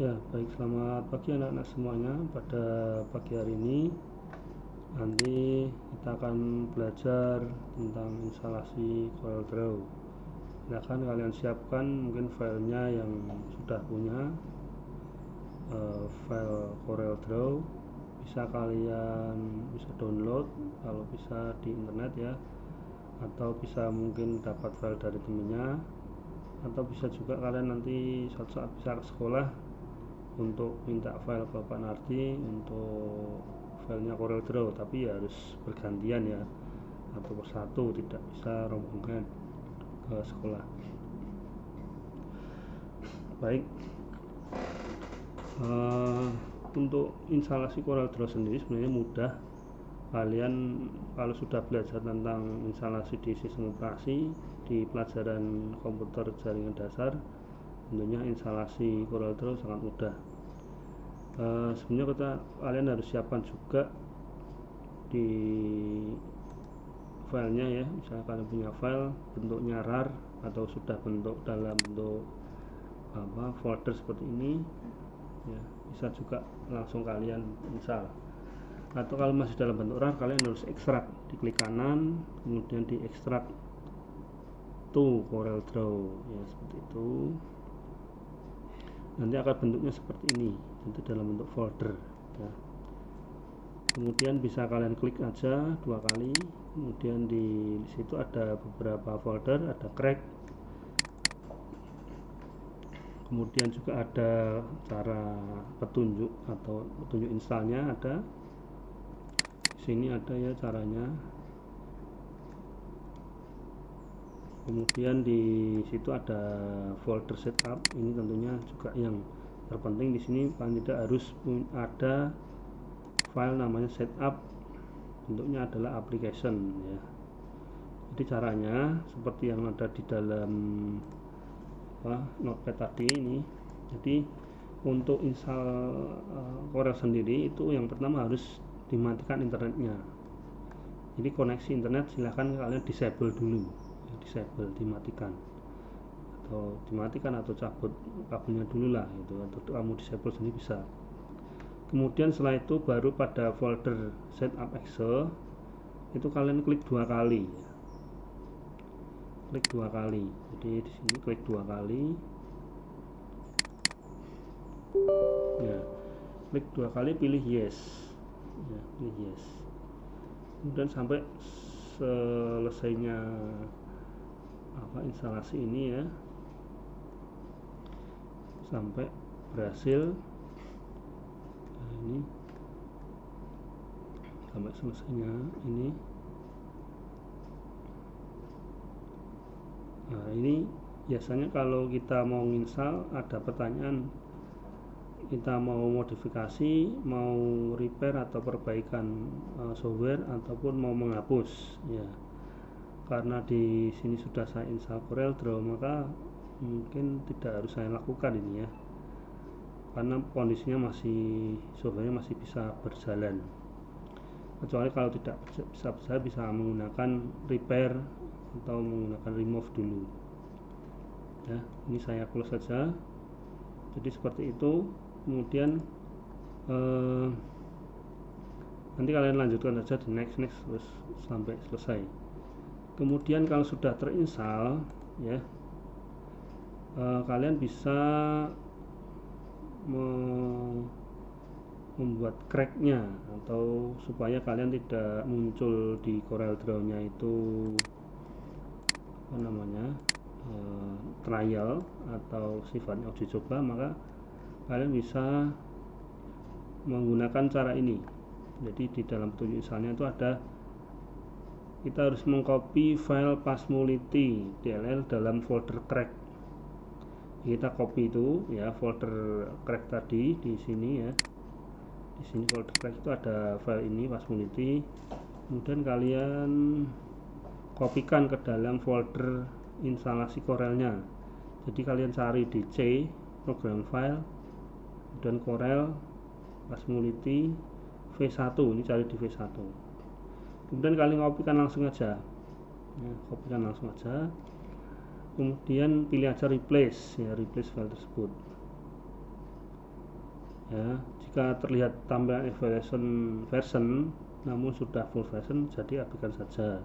Ya, baik, selamat pagi anak-anak semuanya. Pada pagi hari ini nanti kita akan belajar tentang instalasi CorelDRAW. Silahkan kalian siapkan mungkin filenya yang sudah punya file CorelDRAW, bisa kalian download kalau bisa di internet ya, atau bisa mungkin dapat file dari temennya, atau bisa juga kalian nanti suatu saat bisa ke sekolah untuk minta file ke Pak Nardi untuk filenya CorelDRAW, tapi ya harus bergantian ya, satu persatu, tidak bisa rombongan ke sekolah. Baik, untuk instalasi CorelDRAW sendiri sebenarnya mudah. Kalian kalau sudah belajar tentang instalasi di sistem operasi di pelajaran komputer jaringan dasar, tentunya instalasi CorelDRAW sangat mudah. Sebenarnya kalian harus siapkan juga di filenya ya, misalnya kalian punya file bentuknya RAR atau sudah bentuk dalam bentuk folder seperti ini ya, bisa juga langsung kalian install. Atau kalau masih dalam bentuk RAR, kalian harus ekstrak, diklik kanan kemudian di ekstrak to CorelDRAW ya, seperti itu. Nanti akan bentuknya seperti ini, itu dalam bentuk folder ya. Kemudian bisa kalian klik aja 2 kali, kemudian di situ ada beberapa folder, ada crack, kemudian juga ada cara petunjuk atau petunjuk installnya ada di sini, ada ya caranya. Kemudian di situ ada folder setup, ini tentunya juga yang terpenting di sini, paling tidak harus ada file namanya setup, bentuknya adalah application ya. Jadi caranya seperti yang ada di dalam notepad tadi ini. Jadi untuk install Corel sendiri itu yang pertama harus dimatikan internetnya. Jadi koneksi internet silahkan kalian disable dulu, dimatikan atau cabut kabelnya dulu lah itu, atau kamu disable sendiri bisa. Kemudian setelah itu baru pada folder setup exe itu kalian klik 2 kali. Klik 2 kali. Jadi di sini klik 2 kali. Ya, klik 2 kali, pilih yes. Ya, pilih yes. Kemudian sampai selesainya instalasi ini ya. Sampai berhasil. Ini sampai selesainya ini. Nah, ini biasanya kalau kita mau install ada pertanyaan, kita mau modifikasi, mau repair atau perbaikan software ataupun mau menghapus ya. Karena di sini sudah saya install CorelDRAW, maka mungkin tidak harus saya lakukan ini ya, karena kondisinya softwarenya masih bisa berjalan. Kecuali kalau tidak bisa berjalan, bisa menggunakan repair atau menggunakan remove dulu ya. Ini saya close saja. Jadi seperti itu. Kemudian nanti kalian lanjutkan saja di next terus sampai selesai. Kemudian kalau sudah terinstall ya, kalian bisa membuat cracknya, atau supaya kalian tidak muncul di CorelDRAW-nya itu trial atau sifatnya uji coba, maka kalian bisa menggunakan cara ini. Jadi di dalam petunjuk installnya itu ada, kita harus mengcopy file passmulity dll dalam folder crack. Kita copy itu ya, folder crack tadi di sini ya. Di sini folder crack itu ada file ini passmulity. Kemudian kalian kopikan ke dalam folder instalasi Corelnya. Jadi kalian cari di C, program file, dan Corel passmulity V1, ini cari di V1. Kemudian kalian kopikan langsung aja ya, kemudian pilih aja replace ya, replace file tersebut. ya. Jika terlihat tampilan evaluation version namun sudah full version, jadi abaikan saja.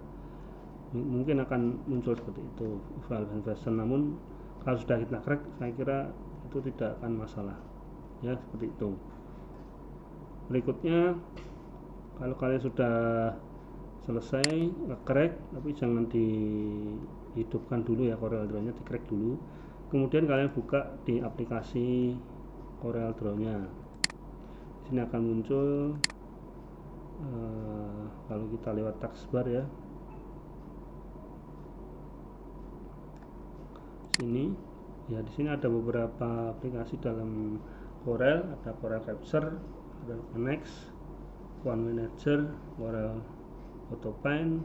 Mungkin akan muncul seperti itu evaluation version, namun kalau sudah kita crack, saya kira itu tidak akan masalah ya, seperti itu. Berikutnya, kalau kalian sudah selesai nge-crack, tapi jangan dihidupkan dulu ya CorelDRAW nya, di-crack dulu, kemudian kalian buka di aplikasi CorelDRAW nya. Di sini akan muncul kalau kita lewat taskbar ya, sini ya, di sini ada beberapa aplikasi dalam Corel, ada Corel Capture, Corel Connect, One Manager, Corel AutoPaint,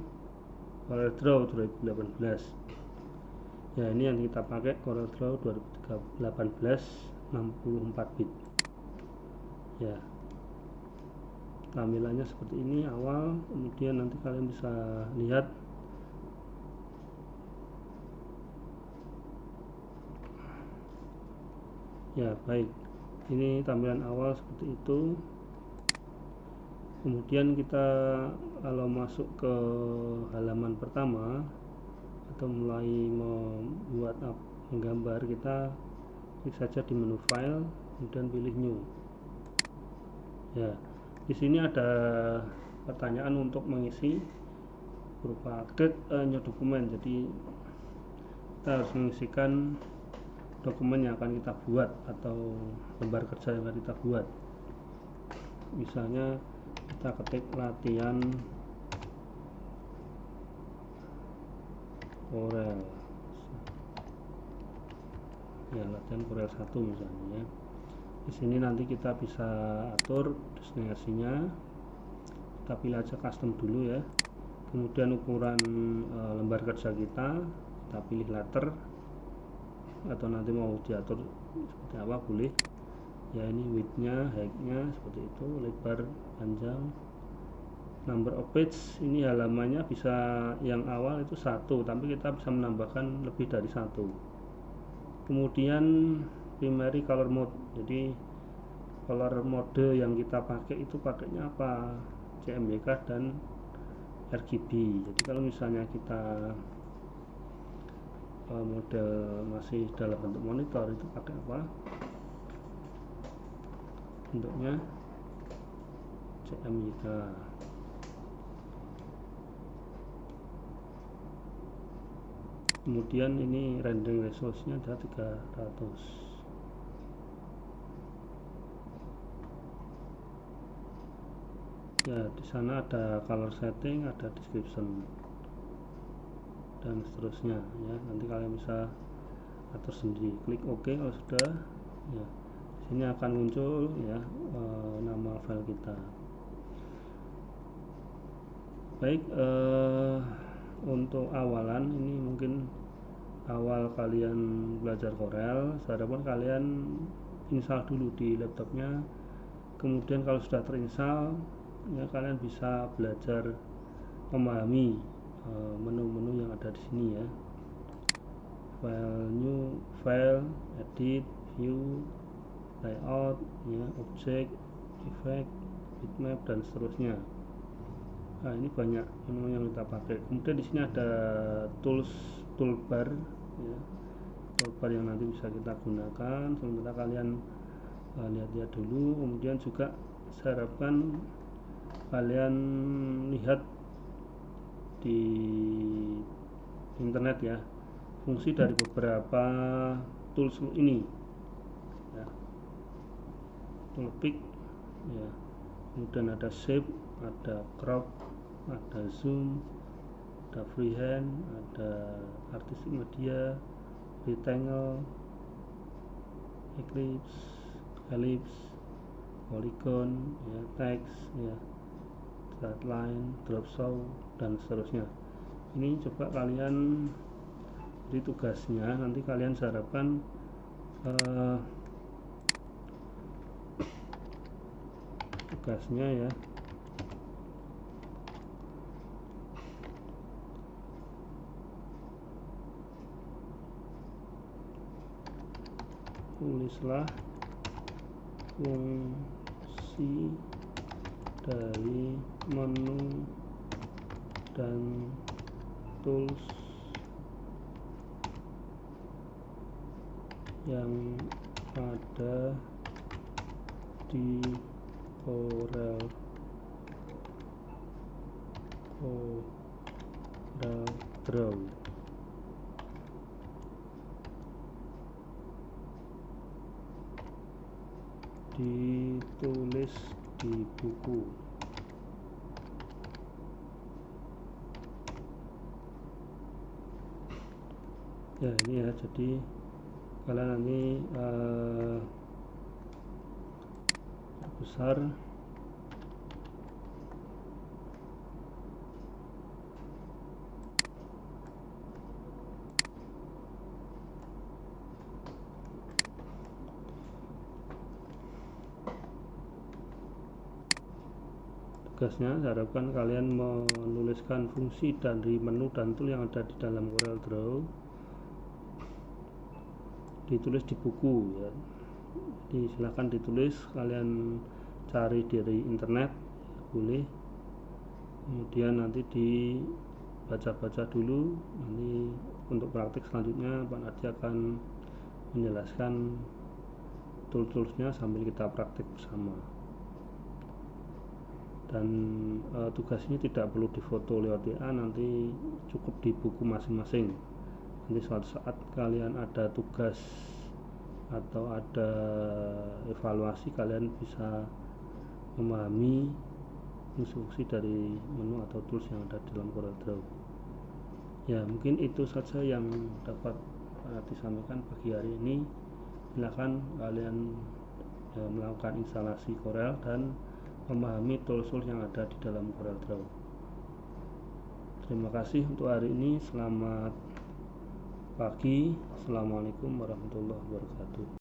CorelDRAW 2018. Ya, ini yang kita pakai CorelDRAW 2018 64 bit. Ya, tampilannya seperti ini awal, kemudian nanti kalian bisa lihat ya. Baik, ini tampilan awal seperti itu. Kemudian kita kalau masuk ke halaman pertama atau mulai membuat menggambar, kita klik saja di menu file, kemudian pilih new. Ya, di sini ada pertanyaan untuk mengisi berupa create a new dokumen. Jadi kita harus mengisikan dokumen yang akan kita buat atau lembar kerja yang akan kita buat. Misalnya kita ketik latihan Corel ya, latihan Corel 1 misalnya ya. Di sini nanti kita bisa atur destinasinya, kita pilih aja custom dulu ya. Kemudian ukuran lembar kerja kita pilih letter, atau nanti mau diatur seperti apa boleh ya. Ini width-nya, height-nya seperti itu, lebar, panjang. Number of page, ini halamannya bisa yang awal itu 1, tapi kita bisa menambahkan lebih dari 1. Kemudian primary color mode, jadi color mode yang kita pakai itu pakainya apa, CMYK dan RGB. Jadi kalau misalnya kita model masih dalam bentuk monitor, itu pakai apa, bentuknya CMYK. Kemudian ini rendering resource-nya ada 300. Ya, di sana ada color setting, ada description dan seterusnya ya. Nanti kalian bisa atur sendiri. Klik OK kalau sudah ya. Di sini akan muncul ya nama file kita. Baik, untuk awalan ini mungkin awal kalian belajar Corel, saya harapkan kalian install dulu di laptopnya. Kemudian kalau sudah terinstall ya, kalian bisa belajar memahami menu-menu yang ada di sini ya. File new, file, edit, view, layout ya, object, effect, bitmap dan seterusnya. Nah, ini banyak menu yang kita pakai. Kemudian di sini ada toolbar ya, toolbar yang nanti bisa kita gunakan. Sementara kalian lihat-lihat dulu. Kemudian juga saya harapkan kalian lihat di internet ya fungsi dari beberapa tools ini ya. Tool pick ya, kemudian ada shape, ada crop, ada zoom, ada freehand, ada artistic media, rectangle, ellipse, polygon ya, text ya, straight line, drop shadow dan seterusnya. Ini coba kalian di tugasnya, nanti kalian saya harapkan tugasnya ya, tulislah fungsi dari menu dan tools yang ada di Corel Draw. Ditulis di buku. Ya, ini ya, jadi kalian nanti besar tugasnya. Saya harapkan kalian menuliskan fungsi dari menu dan tool yang ada di dalam Corel Draw, ditulis di buku ya. Jadi silahkan ditulis, kalian cari dari internet boleh, kemudian nanti dibaca-baca dulu. Nanti untuk praktik selanjutnya Pak Nardi akan menjelaskan tool-toolsnya sambil kita praktik bersama. Dan tugas ini tidak perlu difoto lewat WA, nanti cukup di buku masing-masing. Nanti suatu saat kalian ada tugas atau ada evaluasi, kalian bisa memahami fungsi dari menu atau tools yang ada dalam Corel Draw. Ya, mungkin itu saja yang dapat disampaikan pagi hari ini. Silakan kalian melakukan instalasi Corel dan memahami tools-tools yang ada di dalam Corel Draw. Terima kasih untuk hari ini. Selamat pagi. Assalamualaikum warahmatullahi wabarakatuh.